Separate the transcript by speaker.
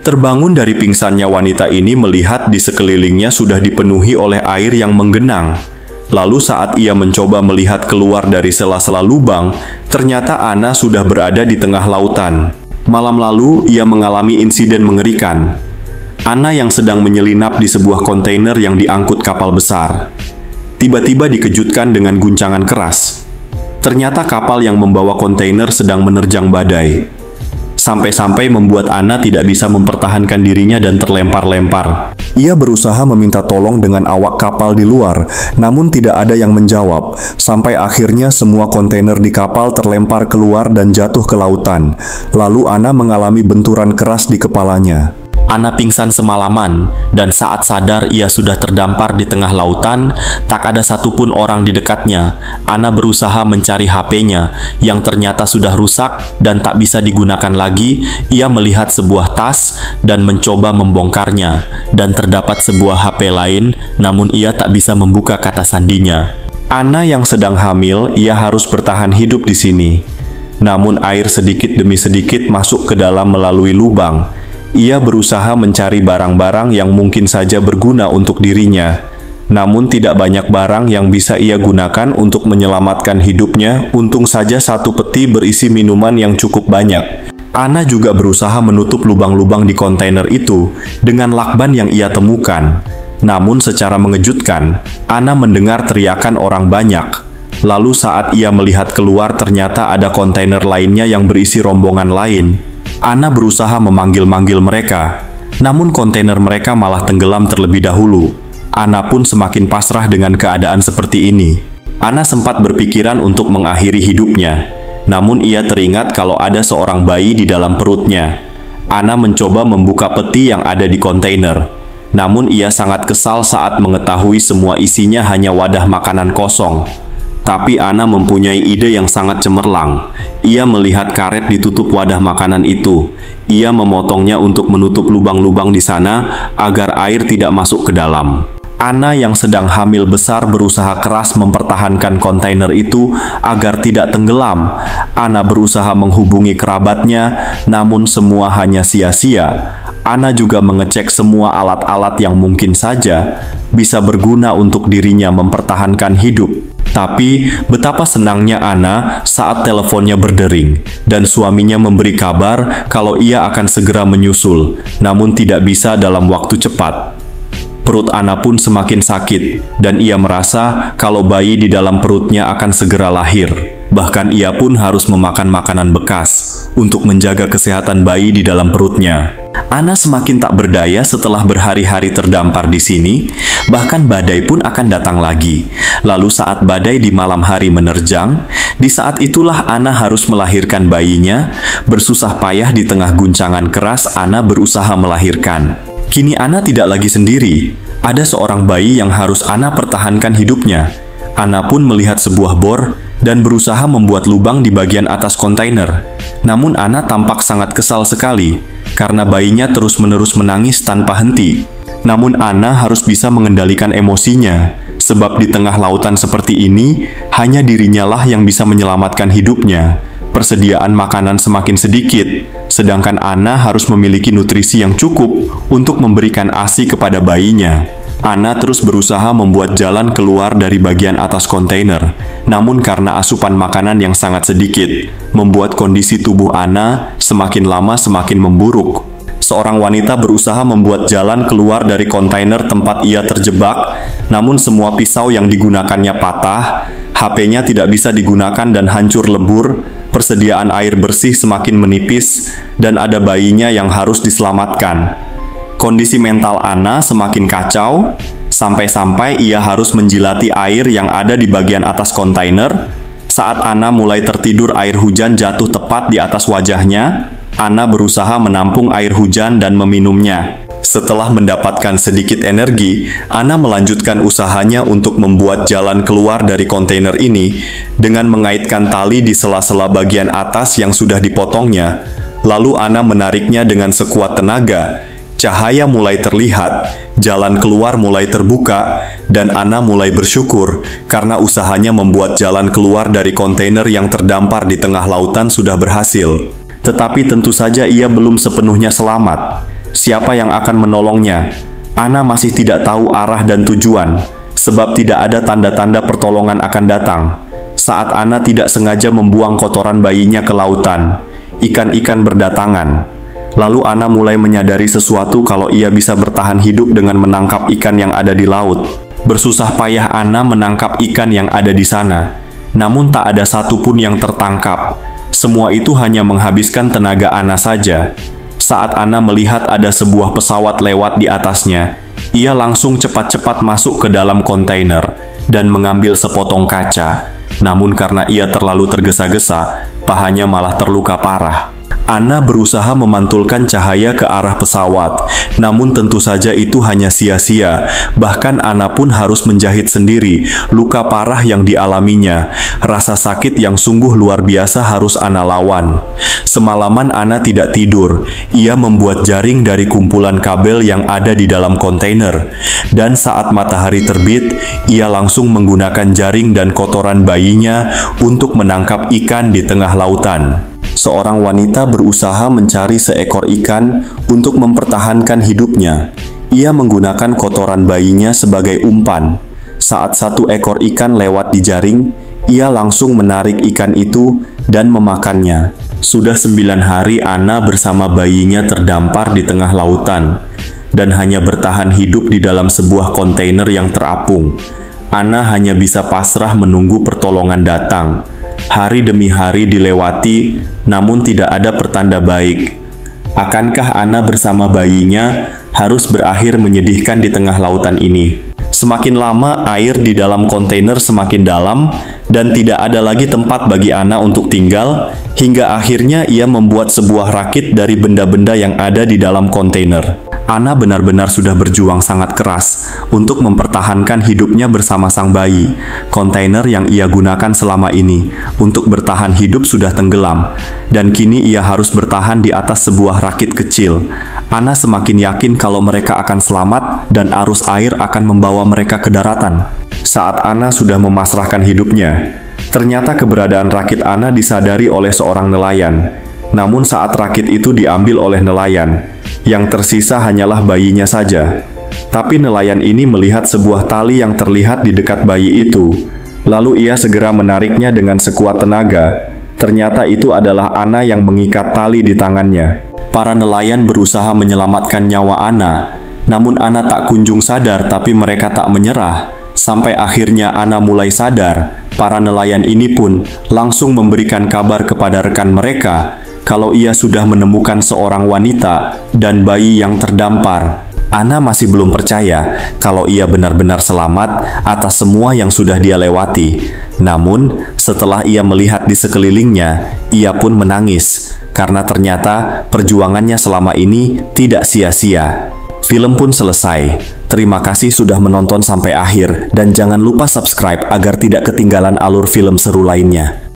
Speaker 1: Terbangun dari pingsannya, wanita ini melihat di sekelilingnya sudah dipenuhi oleh air yang menggenang. Lalu saat ia mencoba melihat keluar dari sela-sela lubang, ternyata Anna sudah berada di tengah lautan. Malam lalu, ia mengalami insiden mengerikan. Anna yang sedang menyelinap di sebuah kontainer yang diangkut kapal besar, tiba-tiba dikejutkan dengan guncangan keras. Ternyata kapal yang membawa kontainer sedang menerjang badai. Sampai-sampai membuat Anna tidak bisa mempertahankan dirinya dan terlempar-lempar. Ia berusaha meminta tolong dengan awak kapal di luar, namun tidak ada yang menjawab. Sampai akhirnya semua kontainer di kapal terlempar keluar dan jatuh ke lautan. Lalu Anna mengalami benturan keras di kepalanya. Anna pingsan semalaman, dan saat sadar ia sudah terdampar di tengah lautan, tak ada satupun orang di dekatnya. Anna berusaha mencari HP-nya, yang ternyata sudah rusak dan tak bisa digunakan lagi. Ia melihat sebuah tas dan mencoba membongkarnya, dan terdapat sebuah HP lain, namun ia tak bisa membuka kata sandinya. Anna yang sedang hamil, ia harus bertahan hidup di sini. Namun air sedikit demi sedikit masuk ke dalam melalui lubang. Ia berusaha mencari barang-barang yang mungkin saja berguna untuk dirinya. Namun tidak banyak barang yang bisa ia gunakan untuk menyelamatkan hidupnya. Untung saja satu peti berisi minuman yang cukup banyak. Anna juga berusaha menutup lubang-lubang di kontainer itu dengan lakban yang ia temukan. Namun secara mengejutkan, Anna mendengar teriakan orang banyak. Lalu saat ia melihat keluar, ternyata ada kontainer lainnya yang berisi rombongan lain. Anna berusaha memanggil-manggil mereka, namun kontainer mereka malah tenggelam terlebih dahulu. Anna pun semakin pasrah dengan keadaan seperti ini. Anna sempat berpikiran untuk mengakhiri hidupnya, namun ia teringat kalau ada seorang bayi di dalam perutnya. Anna mencoba membuka peti yang ada di kontainer, namun ia sangat kesal saat mengetahui semua isinya hanya wadah makanan kosong. Tapi Anna mempunyai ide yang sangat cemerlang. Ia melihat karet ditutup wadah makanan itu. Ia memotongnya untuk menutup lubang-lubang di sana agar air tidak masuk ke dalam. Anna yang sedang hamil besar berusaha keras mempertahankan kontainer itu agar tidak tenggelam. Anna berusaha menghubungi kerabatnya, namun semua hanya sia-sia. Anna juga mengecek semua alat-alat yang mungkin saja bisa berguna untuk dirinya mempertahankan hidup. Tapi betapa senangnya Anna saat teleponnya berdering dan suaminya memberi kabar kalau ia akan segera menyusul, namun tidak bisa dalam waktu cepat. Perut Anna pun semakin sakit dan ia merasa kalau bayi di dalam perutnya akan segera lahir. Bahkan ia pun harus memakan makanan bekas untuk menjaga kesehatan bayi di dalam perutnya. Anna semakin tak berdaya setelah berhari-hari terdampar di sini, bahkan badai pun akan datang lagi. Lalu saat badai di malam hari menerjang, di saat itulah Anna harus melahirkan bayinya. Bersusah payah di tengah guncangan keras, Anna berusaha melahirkan. Kini Anna tidak lagi sendiri, ada seorang bayi yang harus Anna pertahankan hidupnya. Anna pun melihat sebuah bor dan berusaha membuat lubang di bagian atas kontainer. Namun Anna tampak sangat kesal sekali, karena bayinya terus-menerus menangis tanpa henti. Namun Anna harus bisa mengendalikan emosinya, sebab di tengah lautan seperti ini, hanya dirinya lah yang bisa menyelamatkan hidupnya. Persediaan makanan semakin sedikit, sedangkan Anna harus memiliki nutrisi yang cukup untuk memberikan ASI kepada bayinya. Anna terus berusaha membuat jalan keluar dari bagian atas kontainer, namun karena asupan makanan yang sangat sedikit, membuat kondisi tubuh Anna semakin lama semakin memburuk. Seorang wanita berusaha membuat jalan keluar dari kontainer tempat ia terjebak, namun semua pisau yang digunakannya patah, HP-nya tidak bisa digunakan dan hancur lebur, persediaan air bersih semakin menipis, dan ada bayinya yang harus diselamatkan. Kondisi mental Anna semakin kacau, sampai-sampai ia harus menjilati air yang ada di bagian atas kontainer. Saat Anna mulai tertidur, air hujan jatuh tepat di atas wajahnya. Anna berusaha menampung air hujan dan meminumnya. Setelah mendapatkan sedikit energi, Anna melanjutkan usahanya untuk membuat jalan keluar dari kontainer ini dengan mengaitkan tali di sela-sela bagian atas yang sudah dipotongnya. Lalu Anna menariknya dengan sekuat tenaga. Cahaya mulai terlihat, jalan keluar mulai terbuka, dan Anna mulai bersyukur karena usahanya membuat jalan keluar dari kontainer yang terdampar di tengah lautan sudah berhasil. Tetapi tentu saja ia belum sepenuhnya selamat. Siapa yang akan menolongnya? Ana masih tidak tahu arah dan tujuan, sebab tidak ada tanda-tanda pertolongan akan datang. Saat Ana tidak sengaja membuang kotoran bayinya ke lautan, ikan-ikan berdatangan. Lalu Ana mulai menyadari sesuatu kalau ia bisa bertahan hidup dengan menangkap ikan yang ada di laut. Bersusah payah Ana menangkap ikan yang ada di sana, namun tak ada satupun yang tertangkap. Semua itu hanya menghabiskan tenaga Ana saja. Saat Ana melihat ada sebuah pesawat lewat di atasnya, ia langsung cepat-cepat masuk ke dalam kontainer dan mengambil sepotong kaca. Namun karena ia terlalu tergesa-gesa, pahanya malah terluka parah. Ana berusaha memantulkan cahaya ke arah pesawat, namun tentu saja itu hanya sia-sia. Bahkan Ana pun harus menjahit sendiri luka parah yang dialaminya. Rasa sakit yang sungguh luar biasa harus Ana lawan. Semalaman Ana tidak tidur. Ia membuat jaring dari kumpulan kabel yang ada di dalam kontainer. Dan saat matahari terbit, ia langsung menggunakan jaring dan kotoran bayinya untuk menangkap ikan di tengah lautan. Seorang wanita berusaha mencari seekor ikan untuk mempertahankan hidupnya. Ia menggunakan kotoran bayinya sebagai umpan. Saat satu ekor ikan lewat di jaring, ia langsung menarik ikan itu dan memakannya. Sudah 9 hari Ana bersama bayinya terdampar di tengah lautan dan hanya bertahan hidup di dalam sebuah kontainer yang terapung. Ana hanya bisa pasrah menunggu pertolongan datang. Hari demi hari dilewati, namun tidak ada pertanda baik. Akankah Ana bersama bayinya harus berakhir menyedihkan di tengah lautan ini? Semakin lama, air di dalam kontainer semakin dalam, dan tidak ada lagi tempat bagi Ana untuk tinggal, hingga akhirnya ia membuat sebuah rakit dari benda-benda yang ada di dalam kontainer. Ana benar-benar sudah berjuang sangat keras untuk mempertahankan hidupnya bersama sang bayi. Kontainer yang ia gunakan selama ini untuk bertahan hidup sudah tenggelam, dan kini ia harus bertahan di atas sebuah rakit kecil. Ana semakin yakin kalau mereka akan selamat dan arus air akan membawa mereka ke daratan. Saat Ana sudah memasrahkan hidupnya, ternyata keberadaan rakit Ana disadari oleh seorang nelayan. Namun saat rakit itu diambil oleh nelayan, yang tersisa hanyalah bayinya saja. Tapi nelayan ini melihat sebuah tali yang terlihat di dekat bayi itu. Lalu ia segera menariknya dengan sekuat tenaga. Ternyata itu adalah Ana yang mengikat tali di tangannya. Para nelayan berusaha menyelamatkan nyawa Ana. Namun Ana tak kunjung sadar, tapi mereka tak menyerah. Sampai akhirnya Ana mulai sadar. Para nelayan ini pun langsung memberikan kabar kepada rekan mereka kalau ia sudah menemukan seorang wanita dan bayi yang terdampar. Ana masih belum percaya kalau ia benar-benar selamat atas semua yang sudah dia lewati. Namun, setelah ia melihat di sekelilingnya, ia pun menangis karena ternyata perjuangannya selama ini tidak sia-sia. Film pun selesai. Terima kasih sudah menonton sampai akhir dan jangan lupa subscribe agar tidak ketinggalan alur film seru lainnya.